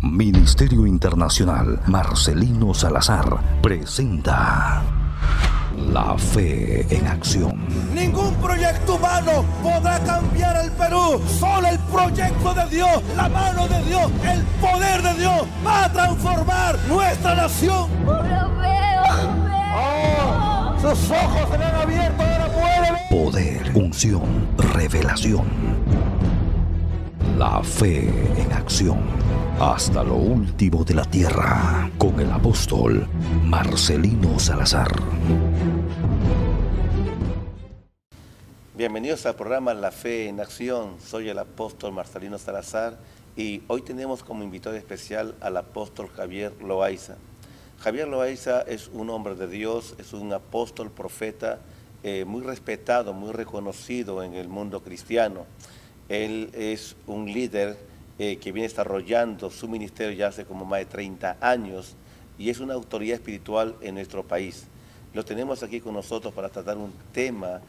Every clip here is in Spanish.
Ministerio Internacional Marcelino Salazar presenta La Fe en Acción. Ningún proyecto humano podrá cambiar el Perú. Solo el proyecto de Dios, la mano de Dios, el poder de Dios va a transformar nuestra nación. Lo veo. Sus ojos se le han abierto, ahora puede ver. Poder, unción, revelación. La Fe en Acción. Hasta lo último de la tierra. Con el apóstol Marcelino Salazar. Bienvenidos al programa La Fe en Acción. Soy el apóstol Marcelino Salazar y hoy tenemos como invitado especial al apóstol Javier Loaiza. Javier Loaiza es un hombre de Dios, es un apóstol, profeta, muy respetado, muy reconocido en el mundo cristiano. Él es un líder que viene desarrollando su ministerio ya hace como más de 30 años y es una autoridad espiritual en nuestro país. Lo tenemos aquí con nosotros para tratar un tema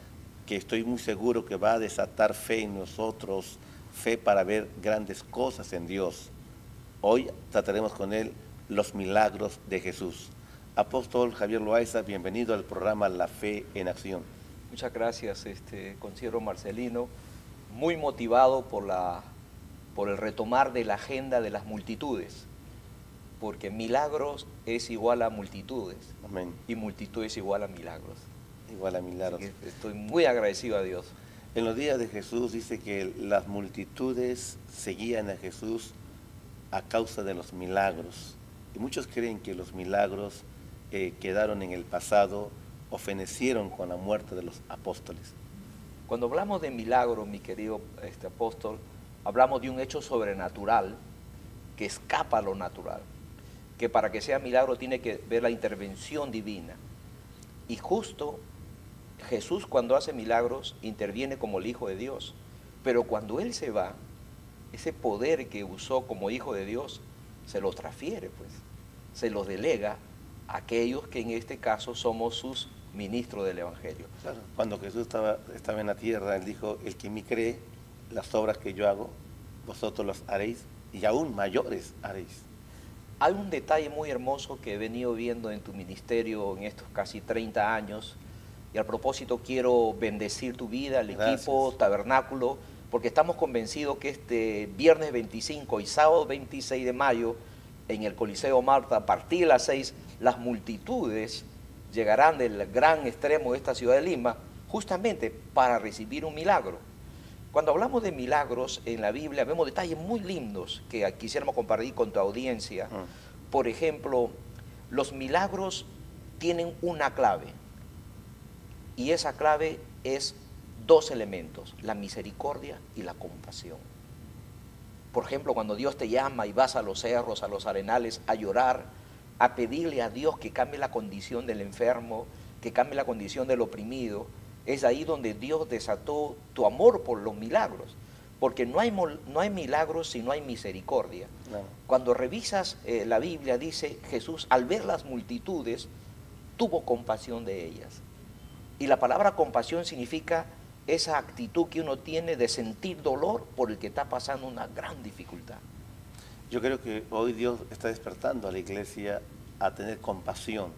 que estoy muy seguro que va a desatar fe en nosotros, fe para ver grandes cosas en Dios. Hoy trataremos con él los milagros de Jesús. Apóstol Javier Loaiza, bienvenido al programa La Fe en Acción. Muchas gracias, considero Marcelino, muy motivado por el retomar de la agenda de las multitudes, porque milagros es igual a multitudes. Amén. Y multitud es igual a milagros. Igual a milagros. Estoy muy agradecido a Dios. En los días de Jesús dice que las multitudes seguían a Jesús a causa de los milagros. Y muchos creen que los milagros quedaron en el pasado o fenecieron con la muerte de los apóstoles. Cuando hablamos de milagro, mi querido apóstol, hablamos de un hecho sobrenatural que escapa a lo natural, que para que sea milagro tiene que ver la intervención divina. Y justo Jesús, cuando hace milagros, interviene como el Hijo de Dios, pero cuando Él se va, ese poder que usó como Hijo de Dios se lo transfiere, pues, se lo delega a aquellos que en este caso somos sus ministros del Evangelio. Claro. Cuando Jesús estaba en la tierra, Él dijo: el que me cree, las obras que yo hago, vosotros las haréis y aún mayores haréis. Hay un detalle muy hermoso que he venido viendo en tu ministerio en estos casi 30 años, y al propósito quiero bendecir tu vida, el equipo, Tabernáculo, porque estamos convencidos que este viernes 25 y sábado 26 de mayo, en el Coliseo Malta, a partir de las 6, las multitudes llegarán del gran extremo de esta ciudad de Lima, justamente para recibir un milagro. Cuando hablamos de milagros en la Biblia, vemos detalles muy lindos que quisiéramos compartir con tu audiencia. Por ejemplo, los milagros tienen una clave, y esa clave es dos elementos: la misericordia y la compasión. Por ejemplo, cuando Dios te llama y vas a los cerros, a los arenales, a llorar, a pedirle a Dios que cambie la condición del enfermo, que cambie la condición del oprimido, es ahí donde Dios desató tu amor por los milagros, porque no hay milagros si no hay misericordia. No. Cuando revisas la Biblia, dice Jesús, al ver las multitudes, tuvo compasión de ellas. Y la palabra compasión significa esa actitud que uno tiene de sentir dolor por el que está pasando una gran dificultad. Yo creo que hoy Dios está despertando a la iglesia a tener compasión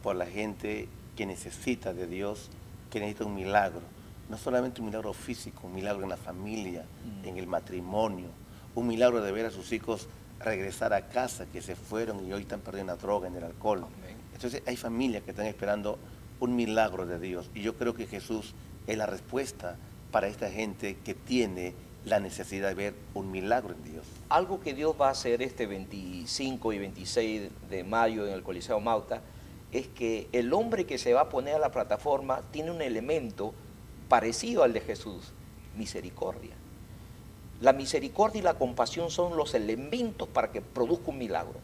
por la gente que necesita de Dios, que necesita un milagro. No solamente un milagro físico, un milagro en la familia, en el matrimonio, un milagro de ver a sus hijos regresar a casa, que se fueron y hoy están perdiendo la droga, en el alcohol. Amén. Entonces hay familias que están esperando un milagro de Dios, y yo creo que Jesús es la respuesta para esta gente que tiene la necesidad de ver un milagro en Dios. Algo que Dios va a hacer este 25 y 26 de mayo en el Coliseo Malta es que el hombre que se va a poner a la plataforma tiene un elemento parecido al de Jesús: misericordia. La misericordia y la compasión son los elementos para que produzca un milagro.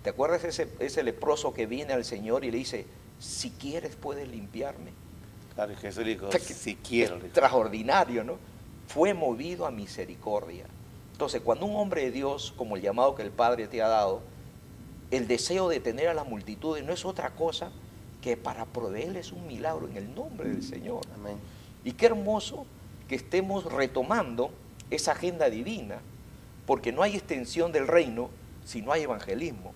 ¿Te acuerdas ese leproso que viene al Señor y le dice: si quieres puedes limpiarme? Claro, Jesús dijo: si quiero. Extraordinario, ¿no? Fue movido a misericordia. Entonces, cuando un hombre de Dios, como el llamado que el Padre te ha dado, el deseo de tener a las multitudes no es otra cosa que para proveerles un milagro en el nombre del Señor. Amén. Y qué hermoso que estemos retomando esa agenda divina, porque no hay extensión del reino si no hay evangelismo.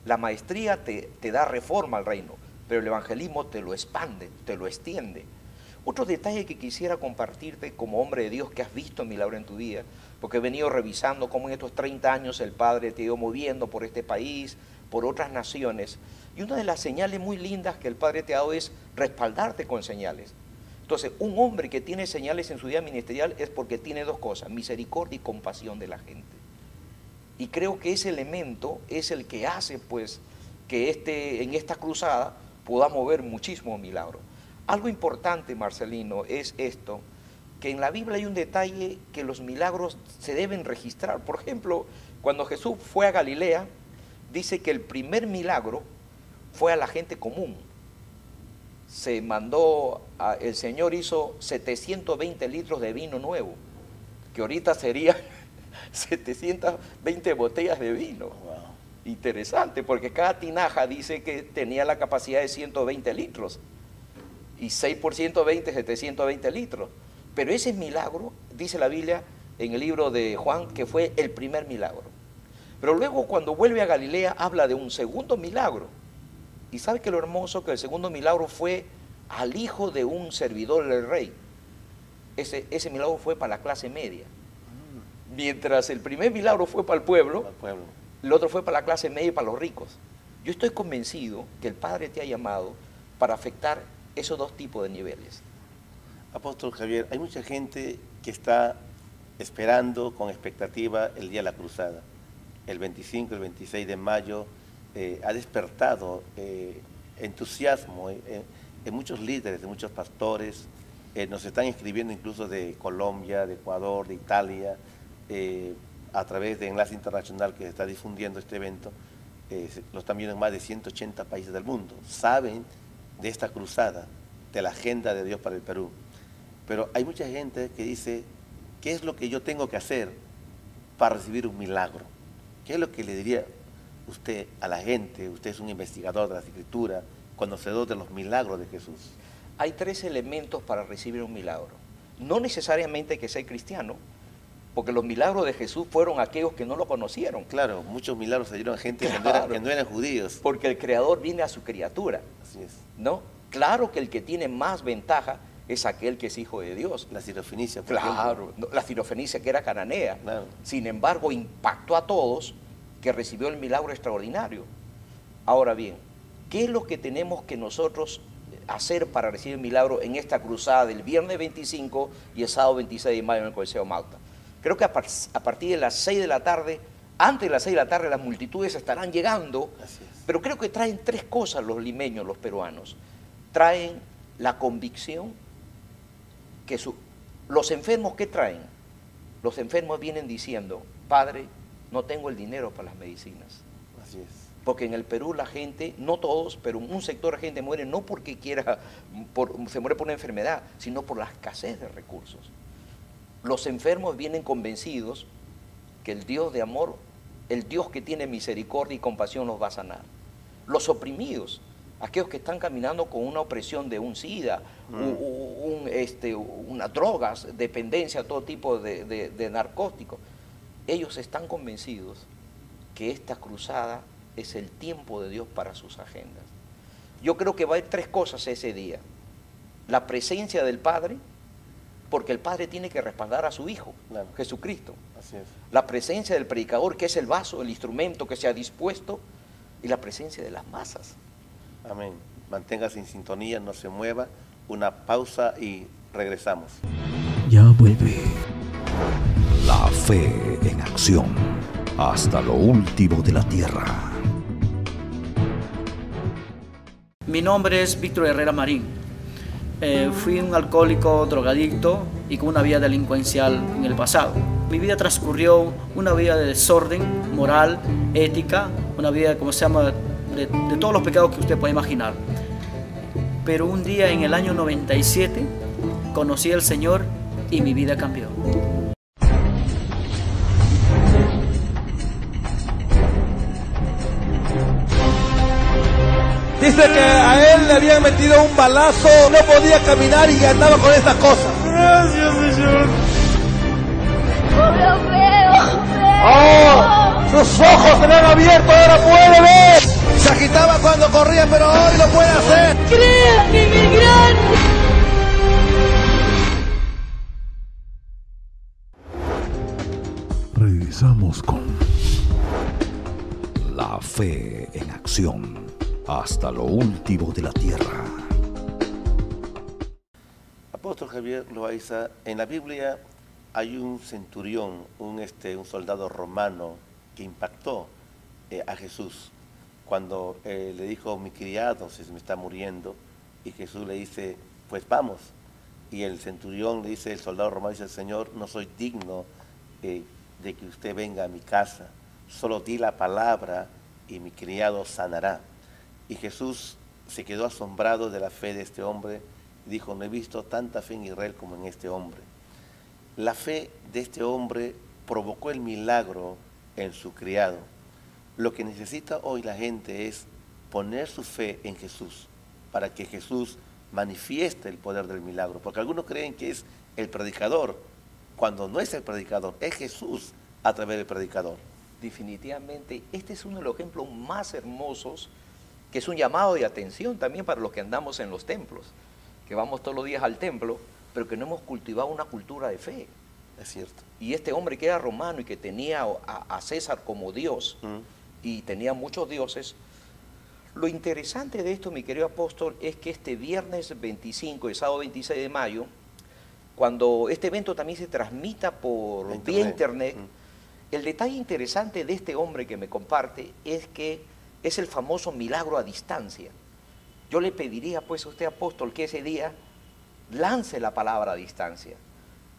La maestría te da reforma al reino, pero el evangelismo te lo expande, te lo extiende. Otro detalle que quisiera compartirte como hombre de Dios que has visto milagro en tu vida, porque he venido revisando cómo en estos 30 años el Padre te ha ido moviendo por este país, por otras naciones, y una de las señales muy lindas que el Padre te ha dado es respaldarte con señales. Entonces, un hombre que tiene señales en su vida ministerial es porque tiene dos cosas, misericordia y compasión de la gente. Y creo que ese elemento es el que hace, pues, que en esta cruzada podamos ver muchísimos milagros. Algo importante, Marcelino, es esto, que en la Biblia hay un detalle que los milagros se deben registrar. Por ejemplo, cuando Jesús fue a Galilea, dice que el primer milagro fue a la gente común. El Señor hizo 720 litros de vino nuevo, que ahorita sería 720 botellas de vino. Wow. Interesante, porque cada tinaja dice que tenía la capacidad de 120 litros. Y 6 por 120, 720 litros. Pero ese milagro, dice la Biblia en el libro de Juan, que fue el primer milagro. Pero luego cuando vuelve a Galilea, habla de un segundo milagro. Y sabe que lo hermoso, que el segundo milagro fue al hijo de un servidor del rey. Ese milagro fue para la clase media. Mientras el primer milagro fue para el pueblo, el otro fue para la clase media y para los ricos. Yo estoy convencido que el Padre te ha llamado para afectar esos dos tipos de niveles. Apóstol Javier, hay mucha gente que está esperando con expectativa el día de la cruzada. El 25, el 26 de mayo ha despertado entusiasmo en muchos líderes, en muchos pastores. Nos están escribiendo incluso de Colombia, de Ecuador, de Italia, a través de Enlace Internacional que se está difundiendo este evento. Lo están viendo en más de 180 países del mundo. Saben de esta cruzada, de la agenda de Dios para el Perú. Pero hay mucha gente que dice, ¿qué es lo que yo tengo que hacer para recibir un milagro? ¿Qué es lo que le diría usted a la gente? Usted es un investigador de las Escrituras, conocedor de los milagros de Jesús. Hay 3 elementos para recibir un milagro. No necesariamente hay que ser cristiano, porque los milagros de Jesús fueron aquellos que no lo conocieron. Claro, muchos milagros se dieron a gente que no eran judíos. Porque el Creador viene a su criatura. Así es. ¿No? Claro que el que tiene más ventaja es aquel que es hijo de Dios. La Sirofenicia. Claro, la Sirofenicia que era cananea. Claro. Sin embargo, impactó a todos que recibió el milagro extraordinario. Ahora bien, ¿qué es lo que tenemos que nosotros hacer para recibir el milagro en esta cruzada del viernes 25 y el sábado 26 de mayo en el Coliseo Malta? Creo que a partir de las 6 de la tarde, antes de las 6 de la tarde, las multitudes estarán llegando. Así es. Pero creo que traen 3 cosas los limeños, los peruanos. Traen la convicción que los enfermos, ¿qué traen? Los enfermos vienen diciendo, Padre, no tengo el dinero para las medicinas. Así es. Porque en el Perú la gente, no todos, pero un sector de gente muere no porque se muere por una enfermedad, sino por la escasez de recursos. Los enfermos vienen convencidos que el Dios de amor, el Dios que tiene misericordia y compasión los va a sanar. Los oprimidos, aquellos que están caminando con una opresión de un SIDA, unas drogas, dependencia, todo tipo de narcóticos, ellos están convencidos que esta cruzada es el tiempo de Dios para sus agendas. Yo creo que va a haber 3 cosas ese día. La presencia del Padre, porque el Padre tiene que respaldar a su Hijo, claro, Jesucristo. Así es. La presencia del predicador, que es el vaso, el instrumento que se ha dispuesto, y la presencia de las masas. Amén. Manténgase en sintonía, no se mueva. Una pausa y regresamos. Ya vuelve la fe en acción hasta lo último de la tierra. Mi nombre es Víctor Herrera Marín. Fui un alcohólico, drogadicto y con una vida delincuencial en el pasado. Mi vida transcurrió una vida de desorden moral, ética, una vida, como se llama, de todos los pecados que usted puede imaginar. Pero un día en el año 97 conocí al Señor y mi vida cambió. Dice que a él le habían metido un balazo, no podía caminar y andaba con estas cosas. Gracias, Señor. ¡Oh! Sus ojos se le han abierto, ahora puede ver. Se agitaba cuando corría, pero hoy lo puede hacer. Crea en el gran. Regresamos con la fe en acción hasta lo último de la tierra. Apóstol Javier Loaiza, en la Biblia hay un centurión, un soldado romano que impactó a Jesús cuando le dijo: mi criado se me está muriendo, y Jesús le dice: pues vamos. Y el centurión le dice, el soldado romano dice: Señor, no soy digno de que usted venga a mi casa, solo di la palabra y mi criado sanará. Y Jesús se quedó asombrado de la fe de este hombre y dijo: no he visto tanta fe en Israel como en este hombre. La fe de este hombre provocó el milagro en su criado. Lo que necesita hoy la gente es poner su fe en Jesús para que Jesús manifieste el poder del milagro, porque algunos creen que es el predicador, cuando no es el predicador, es Jesús a través del predicador. Definitivamente, este es uno de los ejemplos más hermosos, que es un llamado de atención también para los que andamos en los templos, que vamos todos los días al templo, pero que no hemos cultivado una cultura de fe. Es cierto. Y este hombre que era romano y que tenía a César como Dios, y tenía muchos dioses. Lo interesante de esto, mi querido apóstol, es que este viernes 25 y sábado 26 de mayo, cuando este evento también se transmita por vía internet, el detalle interesante de este hombre que me comparte es que es el famoso milagro a distancia. Yo le pediría pues a usted, apóstol, que ese día lance la palabra a distancia.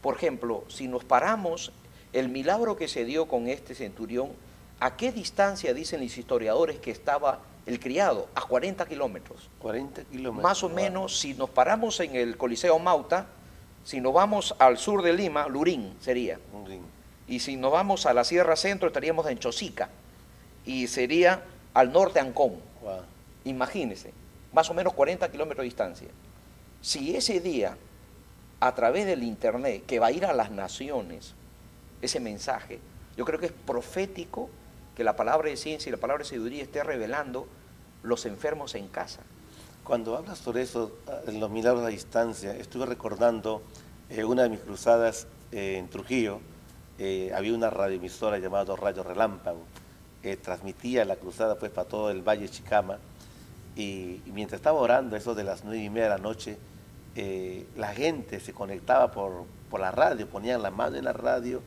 Por ejemplo, si nos paramos, el milagro que se dio con este centurión, ¿a qué distancia dicen los historiadores que estaba el criado? A 40 kilómetros. 40 kilómetros. Más o menos, si nos paramos en el Coliseo Mauta, si nos vamos al sur de Lima, Lurín sería. Lurín. Y si nos vamos a la Sierra Centro, estaríamos en Chosica. Y sería al norte Ancón. Wow. Imagínense, más o menos 40 kilómetros de distancia. Si ese día, a través del internet, que va a ir a las naciones, ese mensaje, yo creo que es profético que la palabra de ciencia y la palabra de sabiduría esté revelando los enfermos en casa. Cuando hablas sobre eso, los milagros a distancia, estuve recordando una de mis cruzadas en Trujillo. Había una radioemisora llamada Radio Relámpago, transmitía la cruzada pues para todo el Valle Chicama, y mientras estaba orando, eso de las 9:30 de la noche, la gente se conectaba por la radio, ponían la mano en la radio,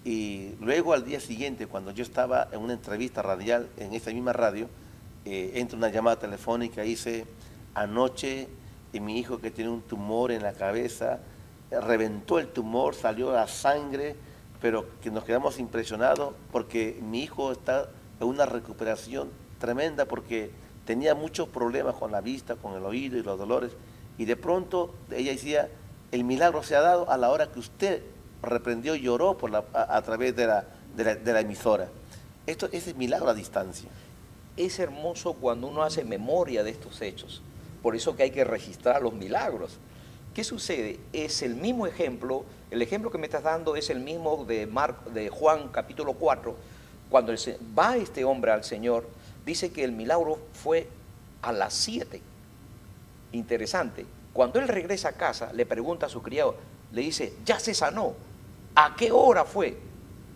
y luego al día siguiente, cuando yo estaba en una entrevista radial en esa misma radio, entra una llamada telefónica y dice: anoche mi hijo, que tiene un tumor en la cabeza, reventó el tumor, salió la sangre, pero que nos quedamos impresionados porque mi hijo está en una recuperación tremenda, porque tenía muchos problemas con la vista, con el oído y los dolores, y de pronto ella decía: el milagro se ha dado a la hora que usted reprendió y lloró a través de la emisora. Esto es el milagro a distancia. Es hermoso cuando uno hace memoria de estos hechos. Por eso que hay que registrar los milagros. ¿Qué sucede? Es el mismo ejemplo, el ejemplo que me estás dando es el mismo de Juan capítulo 4, cuando va este hombre al Señor, dice que el milagro fue a las 7. Interesante. Cuando él regresa a casa, le pregunta a su criado, le dice: ya se sanó. ¿A qué hora fue?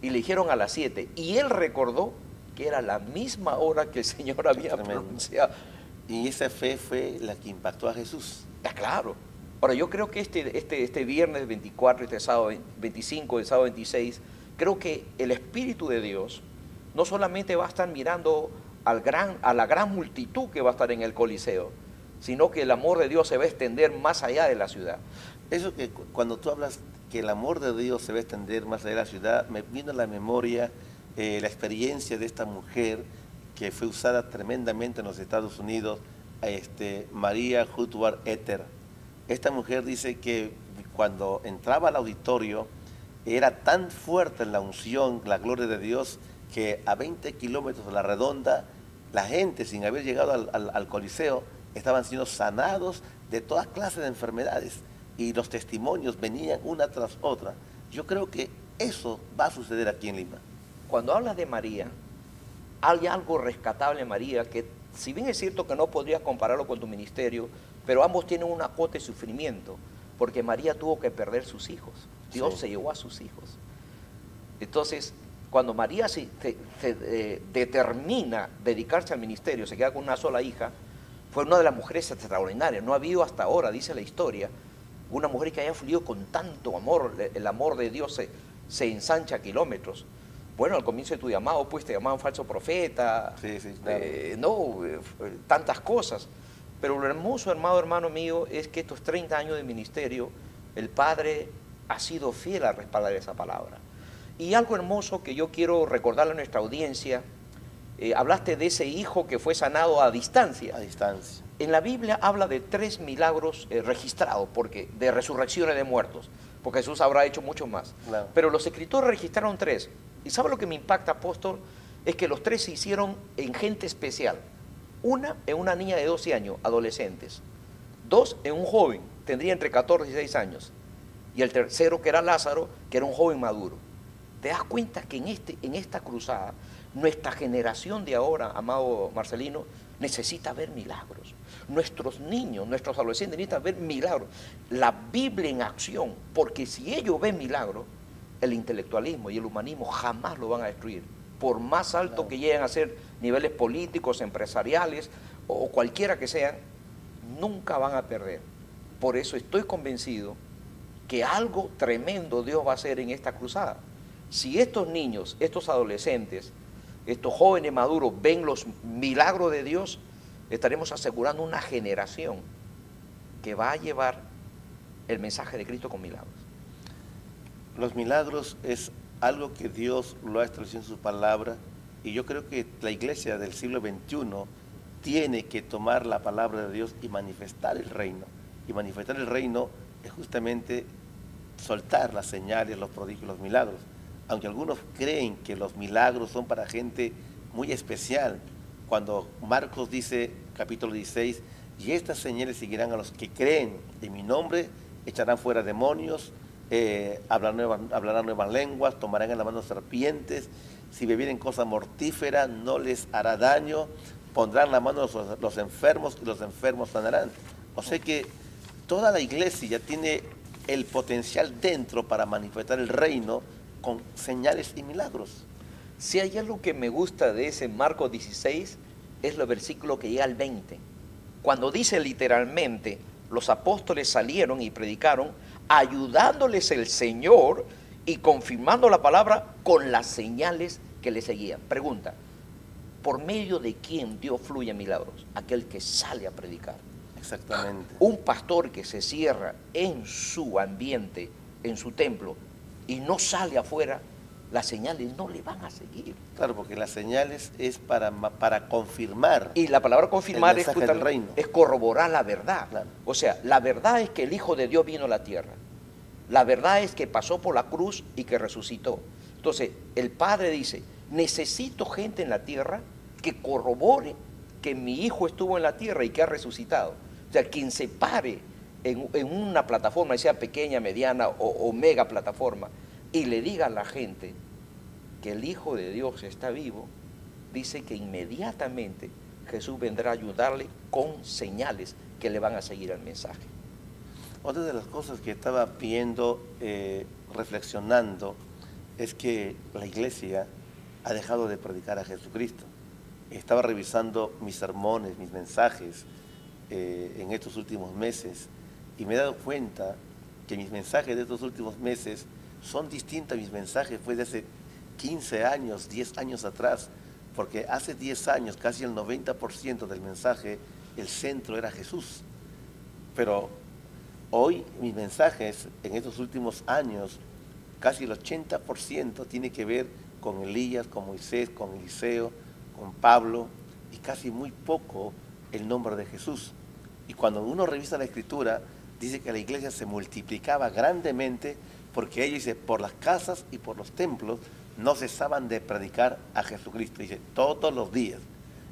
Y le dijeron a las 7. Y él recordó que era la misma hora que el Señor había pronunciado. Y esa fe fue la que impactó a Jesús. Claro. Ahora, yo creo que este viernes 24, este sábado 25, el sábado 26, creo que el Espíritu de Dios no solamente va a estar mirando a la gran multitud que va a estar en el Coliseo, sino que el amor de Dios se va a extender más allá de la ciudad. Eso que cuando tú hablas que el amor de Dios se va a extender más allá de la ciudad, me vino a la memoria la experiencia de esta mujer que fue usada tremendamente en los Estados Unidos, María Hutwar Ether. Esta mujer dice que cuando entraba al auditorio era tan fuerte la unción, la gloria de Dios, que a 20 kilómetros de la redonda, la gente, sin haber llegado al Coliseo, estaban siendo sanados de todas clases de enfermedades, y los testimonios venían una tras otra. Yo creo que eso va a suceder aquí en Lima. Cuando hablas de María, hay algo rescatable, María, que si bien es cierto que no podrías compararlo con tu ministerio, pero ambos tienen una cuota de sufrimiento, porque María tuvo que perder sus hijos. Dios se llevó a sus hijos. Entonces, cuando María determina dedicarse al ministerio, se queda con una sola hija, fue una de las mujeres extraordinarias. No ha habido hasta ahora, dice la historia, una mujer que haya fluido con tanto amor. El amor de Dios se ensancha a kilómetros. Bueno, al comienzo de tu llamado, pues te llamaban falso profeta, claro. Tantas cosas. Pero lo hermoso, hermano mío, es que estos 30 años de ministerio, el Padre ha sido fiel a respaldar esa palabra. Y algo hermoso que yo quiero recordarle a nuestra audiencia, hablaste de ese hijo que fue sanado a distancia. A distancia. En la Biblia habla de 3 milagros registrados, de resurrecciones de muertos, porque Jesús habrá hecho mucho más. Claro. Pero los escritores registraron 3. ¿Y sabe lo que me impacta, apóstol? Es que los 3 se hicieron en gente especial. Una en una niña de 12 años, adolescentes. 2 en un joven, tendría entre 14 y 16 años. Y el tercero, que era Lázaro, que era un joven maduro. ¿Te das cuenta que en esta cruzada, nuestra generación de ahora, amado Marcelino, necesita ver milagros? Nuestros niños, nuestros adolescentes necesitan ver milagros. La Biblia en acción, porque si ellos ven milagros, el intelectualismo y el humanismo jamás lo van a destruir. Por más alto que lleguen a ser niveles políticos, empresariales o cualquiera que sean, nunca van a perder. Por eso estoy convencido que algo tremendo Dios va a hacer en esta cruzada. Si estos niños, estos adolescentes, estos jóvenes maduros ven los milagros de Dios, estaremos asegurando una generación que va a llevar el mensaje de Cristo con milagros. Los milagros es algo que Dios lo ha establecido en su palabra, y yo creo que la iglesia del siglo XXI tiene que tomar la palabra de Dios y manifestar el reino. Y manifestar el reino es justamente soltar las señales, los prodigios, los milagros. Aunque algunos creen que los milagros son para gente muy especial, cuando Marcos dice, capítulo 16, y estas señales seguirán a los que creen en mi nombre, echarán fuera demonios, hablarán nuevas lenguas, tomarán en la mano serpientes, si bebieren cosa mortífera no les hará daño, pondrán la mano a los enfermos y los enfermos sanarán. O sea que toda la iglesia ya tiene el potencial dentro para manifestar el reino con señales y milagros. Si hay algo que me gusta de ese Marcos 16, es el versículo que llega al 20. Cuando dice literalmente, los apóstoles salieron y predicaron, ayudándoles el Señor y confirmando la palabra con las señales que le seguían. Pregunta, ¿por medio de quién Dios fluye en milagros? Aquel que sale a predicar. Exactamente. Un pastor que se cierra en su ambiente, en su templo, y no sale afuera, las señales no le van a seguir. Claro, porque las señales es para confirmar. Y la palabra confirmar es corroborar la verdad. Claro. O sea, la verdad es que el Hijo de Dios vino a la tierra. La verdad es que pasó por la cruz y que resucitó. Entonces, el Padre dice, necesito gente en la tierra que corrobore que mi Hijo estuvo en la tierra y que ha resucitado. O sea, quien se pare en una plataforma, sea pequeña, mediana o mega plataforma, y le diga a la gente que el Hijo de Dios está vivo, dice que inmediatamente Jesús vendrá a ayudarle con señales que le van a seguir al mensaje. Otra de las cosas que estaba viendo, reflexionando, es que la iglesia ha dejado de predicar a Jesucristo. Estaba revisando mis sermones, mis mensajes en estos últimos meses, y me he dado cuenta que mis mensajes de estos últimos meses son distintos a mis mensajes fue de hace 15 años, 10 años atrás, porque hace 10 años casi el 90% del mensaje, el centro era Jesús. Pero hoy mis mensajes en estos últimos años, casi el 80% tiene que ver con Elías, con Moisés, con Eliseo, con Pablo, y casi muy poco el nombre de Jesús. Y cuando uno revisa la Escritura, dice que la iglesia se multiplicaba grandemente porque ellos, dice, por las casas y por los templos no cesaban de predicar a Jesucristo. Dice, todos los días.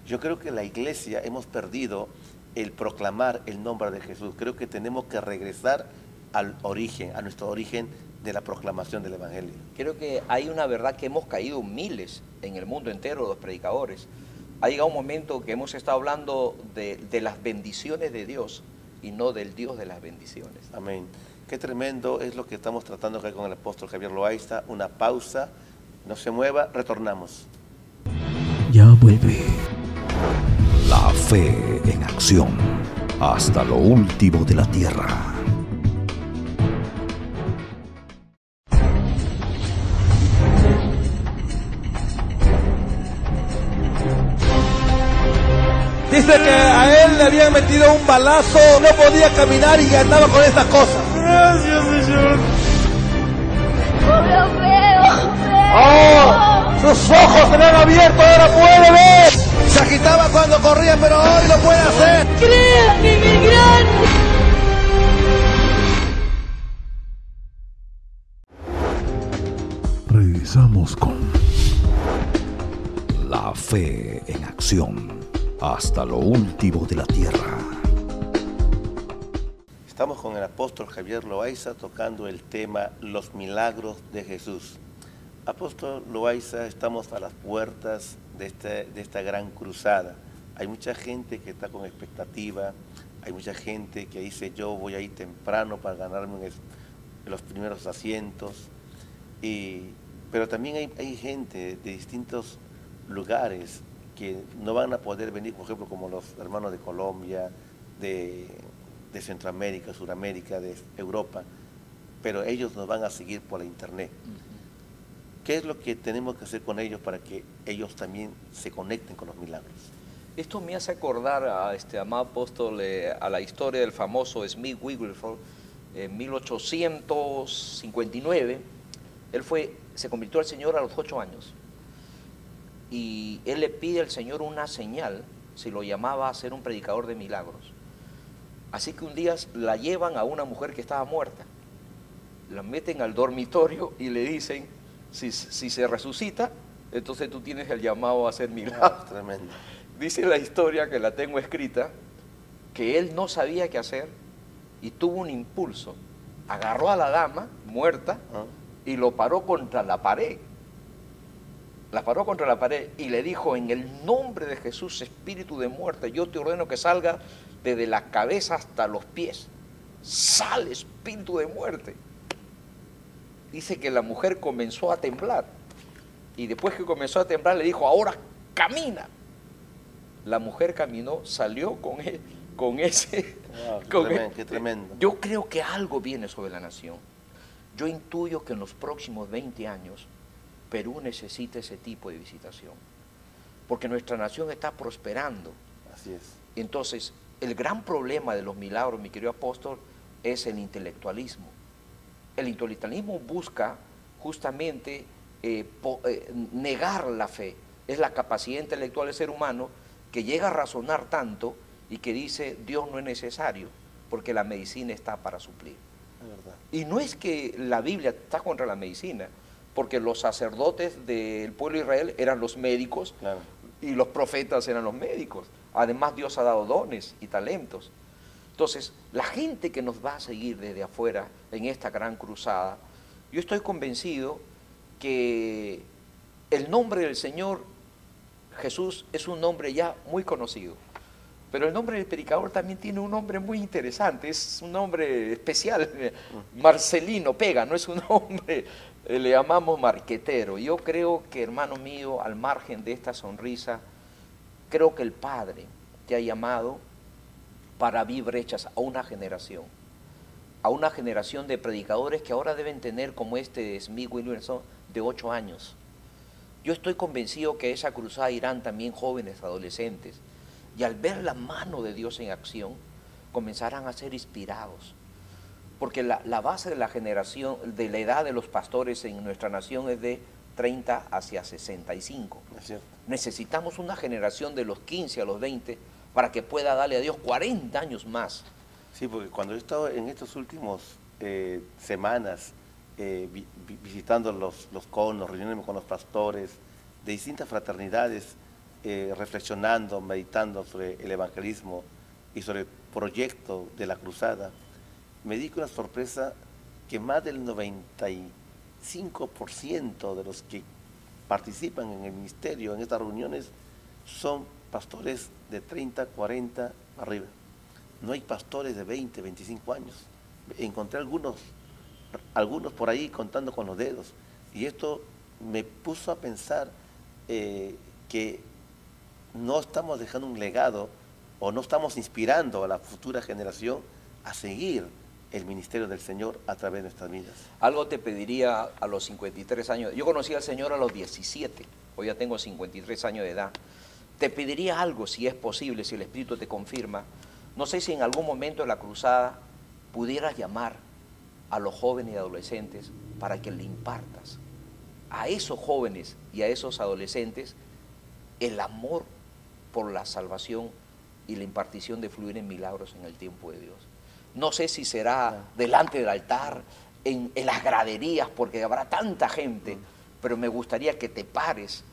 Yo creo que la iglesia hemos perdido el proclamar el nombre de Jesús. Creo que tenemos que regresar al origen, a nuestro origen de la proclamación del Evangelio. Creo que hay una verdad que hemos caído miles en el mundo entero, los predicadores. Ha llegado un momento que hemos estado hablando de las bendiciones de Dios y no del Dios de las bendiciones. Amén. Qué tremendo es lo que estamos tratando acá con el apóstol Javier Loaiza. Una pausa, no se mueva, retornamos. Ya vuelve la fe en acción hasta lo último de la tierra. Dice que a él le habían metido un balazo, no podía caminar y andaba con estas cosas. Gracias, Señor. Lo veo. ¡Oh! Sus ojos se le han abierto, ahora puede ver. Se agitaba cuando corría, pero hoy lo puede hacer. Crean en el grande. Regresamos con la fe en acción hasta lo último de la tierra. Estamos con el apóstol Javier Loaiza tocando el tema Los milagros de Jesús. Apóstol Loaiza, estamos a las puertas de esta gran cruzada. Hay mucha gente que está con expectativa, hay mucha gente que dice yo voy a ir temprano para ganarme los primeros asientos, pero también hay gente de distintos lugares que no van a poder venir, por ejemplo, como los hermanos de Colombia, de Centroamérica, Suramérica, de Europa, pero ellos nos van a seguir por la internet. ¿Qué es lo que tenemos que hacer con ellos para que ellos también se conecten con los milagros? Esto me hace acordar a este amado apóstol a la historia del famoso Smith Wigglesworth. En 1859, él se convirtió al Señor a los 8 años. Y él le pide al Señor una señal, si lo llamaba a ser un predicador de milagros. Así que un día la llevan a una mujer que estaba muerta, la meten al dormitorio y le dicen, si se resucita, entonces tú tienes el llamado a hacer milagros. Tremendo. Dice la historia, que la tengo escrita, que él no sabía qué hacer y tuvo un impulso. Agarró a la dama muerta y lo paró contra la pared. La paró contra la pared y le dijo, en el nombre de Jesús, espíritu de muerte, yo te ordeno que salga desde la cabeza hasta los pies. Sale, espíritu de muerte. Dice que la mujer comenzó a temblar. Y después que comenzó a temblar, le dijo, ahora camina. La mujer caminó, salió con ese... Wow, qué tremendo. Yo creo que algo viene sobre la nación. Yo intuyo que en los próximos 20 años, Perú necesita ese tipo de visitación, porque nuestra nación está prosperando. Así es. Entonces, el gran problema de los milagros, mi querido apóstol, es el intelectualismo. El intelectualismo busca justamente negar la fe. Es la capacidad intelectual del ser humano que llega a razonar tanto y que dice Dios no es necesario, porque la medicina está para suplir. Es verdad. Y no es que la Biblia está contra la medicina, porque los sacerdotes del pueblo de Israel eran los médicos, claro, y los profetas eran los médicos. Además, Dios ha dado dones y talentos. Entonces, la gente que nos va a seguir desde afuera en esta gran cruzada, yo estoy convencido que el nombre del Señor Jesús es un nombre ya muy conocido. Pero el nombre del predicador también tiene un nombre muy interesante, es un nombre especial. Marcelino Pega, no es un nombre, le llamamos marquetero. Yo creo que, hermano mío, al margen de esta sonrisa, creo que el Padre te ha llamado para abrir brechas a una generación de predicadores que ahora deben tener, como este Smith Wigglesworth, de 8 años. Yo estoy convencido que esa cruzada irán también jóvenes, adolescentes, y al ver la mano de Dios en acción, comenzarán a ser inspirados. Porque la base de la generación, de la edad de los pastores en nuestra nación es de 30 hacia 65. Necesitamos una generación de los 15 a los 20 para que pueda darle a Dios 40 años más. Sí, porque cuando he estado en estos últimos semanas visitando los conos, reuniéndome con los pastores de distintas fraternidades, reflexionando, meditando sobre el evangelismo y sobre el proyecto de la cruzada, me di con una sorpresa que más del 95% de los que participan en el ministerio, en estas reuniones, son pastores de 30, 40 arriba. No hay pastores de 20, 25 años. Encontré algunos por ahí contando con los dedos. Y esto me puso a pensar que no estamos dejando un legado o no estamos inspirando a la futura generación a seguir el ministerio del Señor a través de nuestras vidas. Algo te pediría a los 53 años. Yo conocí al Señor a los 17, hoy ya tengo 53 años de edad. Te pediría algo, si es posible, si el Espíritu te confirma. No sé si en algún momento de la cruzada pudieras llamar a los jóvenes y adolescentes para que le impartas a esos jóvenes y a esos adolescentes el amor por la salvación y la impartición de fluir en milagros en el tiempo de Dios. No sé si será delante del altar, en las graderías, porque habrá tanta gente, pero me gustaría que te pares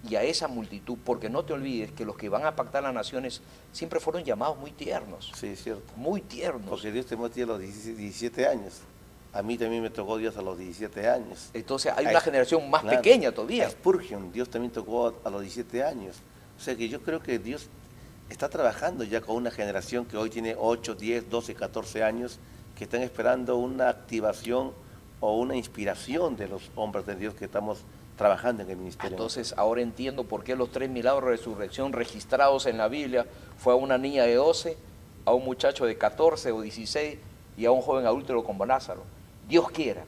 y a esa multitud, porque no te olvides que los que van a pactar las naciones siempre fueron llamados muy tiernos. Sí, es cierto. Muy tiernos. Porque Dios te metió a los 17 años. A mí también me tocó Dios a los 17 años. Entonces hay una generación más pequeña todavía. A Spurgeon, Dios también tocó a los 17 años. O sea que yo creo que Dios está trabajando ya con una generación que hoy tiene 8, 10, 12, 14 años, que están esperando una activación o una inspiración de los hombres de Dios que estamos trabajando en el ministerio. Entonces ahora entiendo por qué los 3 milagros de resurrección registrados en la Biblia fue a una niña de 12, a un muchacho de 14 o 16 y a un joven adúltero como Lázaro. Dios quiera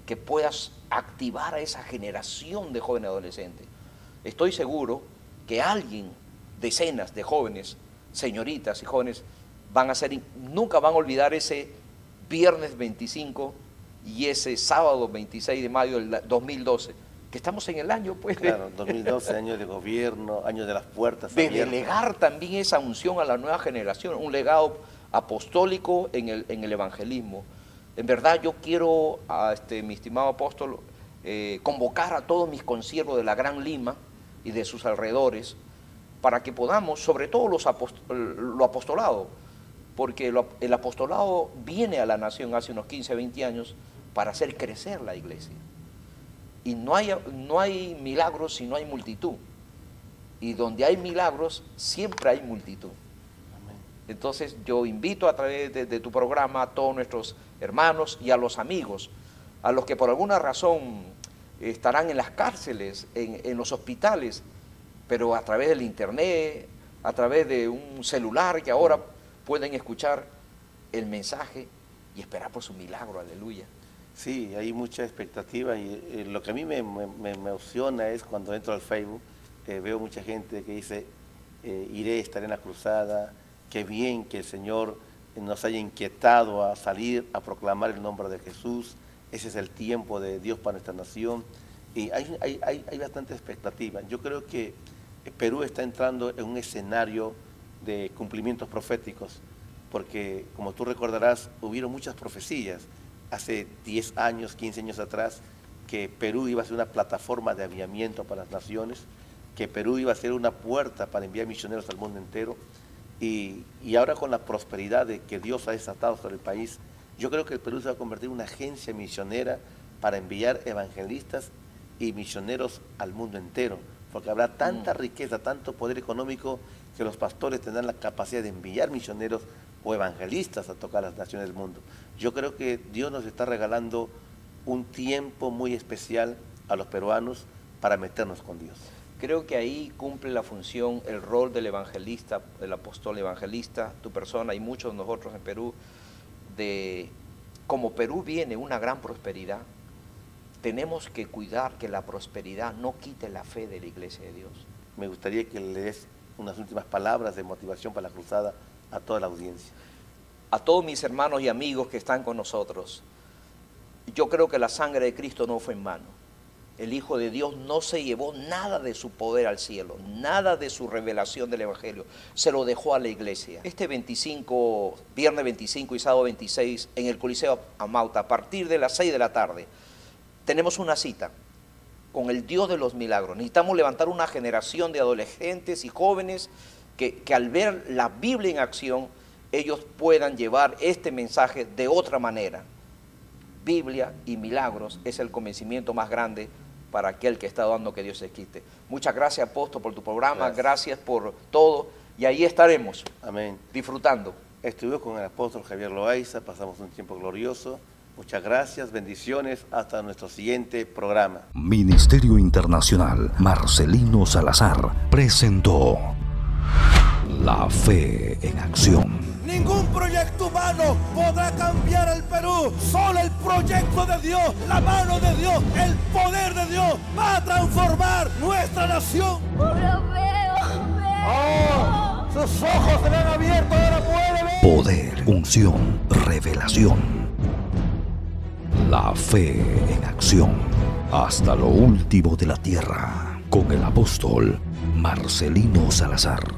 que puedas activar a esa generación de jóvenes adolescentes. Estoy seguro que alguien, decenas de jóvenes, señoritas y jóvenes, nunca van a olvidar ese viernes 25 y ese sábado 26 de mayo del 2012, que estamos en el año, pues. Claro, 2012, año de gobierno, año de las puertas de abiertas. Delegar también esa unción a la nueva generación, un legado apostólico en el evangelismo. En verdad yo quiero, mi estimado apóstol, convocar a todos mis consiervos de la Gran Lima y de sus alrededores, para que podamos, sobre todo lo apostolado, porque el apostolado viene a la nación hace unos 15, 20 años para hacer crecer la iglesia. Y no hay milagros si no hay multitud. Y donde hay milagros, siempre hay multitud. Entonces yo invito a través de tu programa a todos nuestros hermanos y a los amigos, a los que por alguna razón estarán en las cárceles, en los hospitales, pero a través del internet, a través de un celular que ahora pueden escuchar el mensaje y esperar por su milagro, aleluya. Sí, hay mucha expectativa y lo que a mí me emociona es cuando entro al Facebook, veo mucha gente que dice, iré, estaré en la cruzada, qué bien que el Señor nos haya inquietado a salir a proclamar el nombre de Jesús, ese es el tiempo de Dios para nuestra nación y hay bastante expectativa. Yo creo que Perú está entrando en un escenario de cumplimientos proféticos, porque como tú recordarás, hubieron muchas profecías hace 10 años, 15 años atrás, que Perú iba a ser una plataforma de aviamiento para las naciones, que Perú iba a ser una puerta para enviar misioneros al mundo entero, y ahora con la prosperidad que Dios ha desatado sobre el país, yo creo que el Perú se va a convertir en una agencia misionera para enviar evangelistas y misioneros al mundo entero, porque habrá tanta riqueza, tanto poder económico, que los pastores tendrán la capacidad de enviar misioneros o evangelistas a tocar las naciones del mundo. Yo creo que Dios nos está regalando un tiempo muy especial a los peruanos para meternos con Dios. Creo que ahí cumple la función, el rol del evangelista, del apóstol evangelista, tu persona y muchos de nosotros en Perú, como Perú viene una gran prosperidad, tenemos que cuidar que la prosperidad no quite la fe de la iglesia de Dios. Me gustaría que le des unas últimas palabras de motivación para la cruzada a toda la audiencia. A todos mis hermanos y amigos que están con nosotros, yo creo que la sangre de Cristo no fue en vano. El Hijo de Dios no se llevó nada de su poder al cielo, nada de su revelación del Evangelio, se lo dejó a la iglesia. Este viernes 25 y sábado 26, en el Coliseo Amauta, a partir de las 6 de la tarde, tenemos una cita con el Dios de los milagros. Necesitamos levantar una generación de adolescentes y jóvenes que al ver la Biblia en acción, ellos puedan llevar este mensaje de otra manera. Biblia y milagros es el convencimiento más grande para aquel que está dando que Dios existe. Muchas gracias, apóstol, por tu programa, gracias por todo, y ahí estaremos. Amén. Disfrutando. Estuve con el apóstol Javier Loaiza, pasamos un tiempo glorioso. Muchas gracias, bendiciones, hasta nuestro siguiente programa. Ministerio Internacional Marcelino Salazar presentó La Fe en Acción. Ningún proyecto humano podrá cambiar el Perú. Solo el proyecto de Dios, la mano de Dios, el poder de Dios va a transformar nuestra nación. Ahora veo. Sus ojos se le han abierto, ahora puede ver. Poder, unción, revelación. La Fe en Acción. Hasta lo último de la tierra. Con el apóstol Marcelino Salazar.